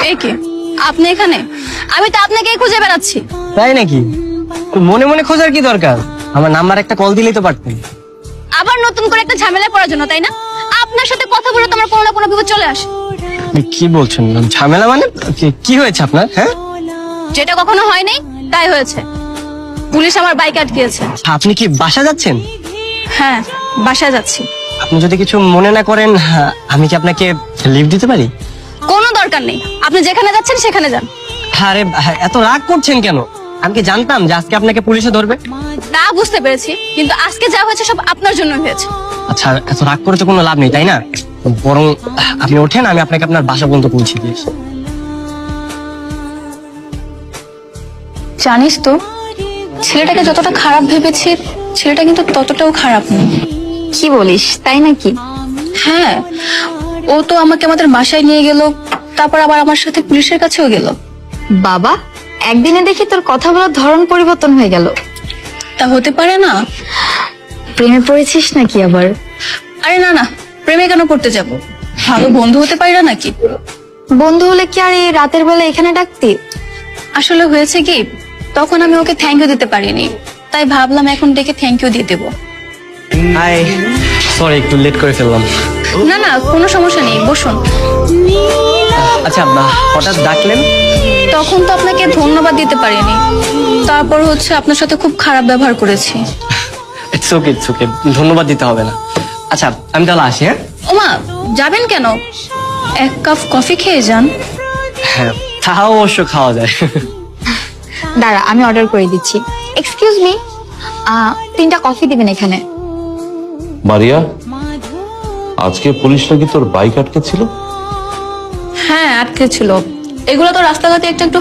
এই কি আপনি এখানে? আমি তো আপনাকেই খুঁজে বেড়াচ্ছি। তাই নাকি? মনে মনে খোঁজার কি দরকার? আমার নাম্বার একটা কল দিলেই তো পারতেন। আবার নতুন করে একটা ঝামেলা পড়ার জন্য, তাই না? আপনার সাথে কথা বলে তোমার কোনো না কোনো বিপদ চলে আসে। আপনি কি বলছেন? ঝামেলা মানে কি হয়েছে আপনার? হ্যাঁ, যেটা কখনো হয় নাই তাই হয়েছে। পুলিশ আমার বাইক আটকিয়েছে। আপনি কি বাসা যাচ্ছেন? হ্যাঁ, বাসায় যাচ্ছি। আপনি যদি কিছু মনে না করেন, আমি কি আপনাকে লিফট দিতে পারি? কোনো দরকার নেই, আপনি যেখানে যাচ্ছেন সেখানে যান। আরে এত রাগ করছেন কেন? আমি কি জানতাম যে আজকে আপনাকে পুলিশে ধরবে? তা বুঝতে পেরেছি, কিন্তু আজকে যা হয়েছে সব আপনার জন্য হয়েছে। আচ্ছা, এত রাগ করে তো কোনো লাভ নেই, তাই না? বরং আপনি ওঠেন, আমি আপনাকে আপনার বাসা পর্যন্ত পৌঁছে দিয়ে আসি। জানিস তো, ছেলেটাকে যতটা খারাপ ভেবেছি, ছেলেটা কিন্তু ততটাও খারাপ নয়। কি বলিস, তাই নাকি? হ্যাঁ, ও তো আমাকে আমাদের বাসায় নিয়ে গেল, তারপর আবার আমার সাথে পুলিশের কাছেও গেল। বাবা, একদিনে দেখি তোর কথা বলার ধরন পরিবর্তন হয়ে গেল। তা হতে পারে না? প্রেমে পড়েছিস নাকি আবার? আরে না না, প্রেমে কেন পড়তে যাব? ভালো বন্ধু হতে পারি না নাকি? বন্ধু হলে কি আর এই রাতের বেলা এখানে ডাকতি? আসলে হয়েছে কি, তখন আমি ওকে থ্যাংক ইউ দিতে পারিনি, তাই ভাবলাম এখন ডেকে থ্যাংক ইউ দিয়ে দেবো। হাই, সরি একটু লেট করে ফেললাম। না না, কোনো সমস্যা নেই, বসুন। আচ্ছা, হঠাৎ ডাকলেন? তখন তো আপনাকে ধন্যবাদ দিতে পারিনি, তারপর হচ্ছে আপনার সাথে খুব খারাপ ব্যবহার করেছি। ইটস ওকে, ইটস ওকে, ধন্যবাদ দিতে হবে না। আচ্ছা, আমি তাহলে আসি। হ্যাঁ, ওমা, যাবেন কেন? এক কাপ কফি খেয়ে যান। হ্যাঁ, তাও অবশ্য খাওয়া যায়। দাঁড়া, আমি অর্ডার করে দিচ্ছি। এক্সকিউজ মি, 3টা কফি দিবেন এখানে। মারিয়া, আজকে পুলিশ নাকি তোর বাইক আটকে ছিল? হ্যাঁ, আটকে ছিল। এগুলো তো রাস্তাঘাটে একটু একটু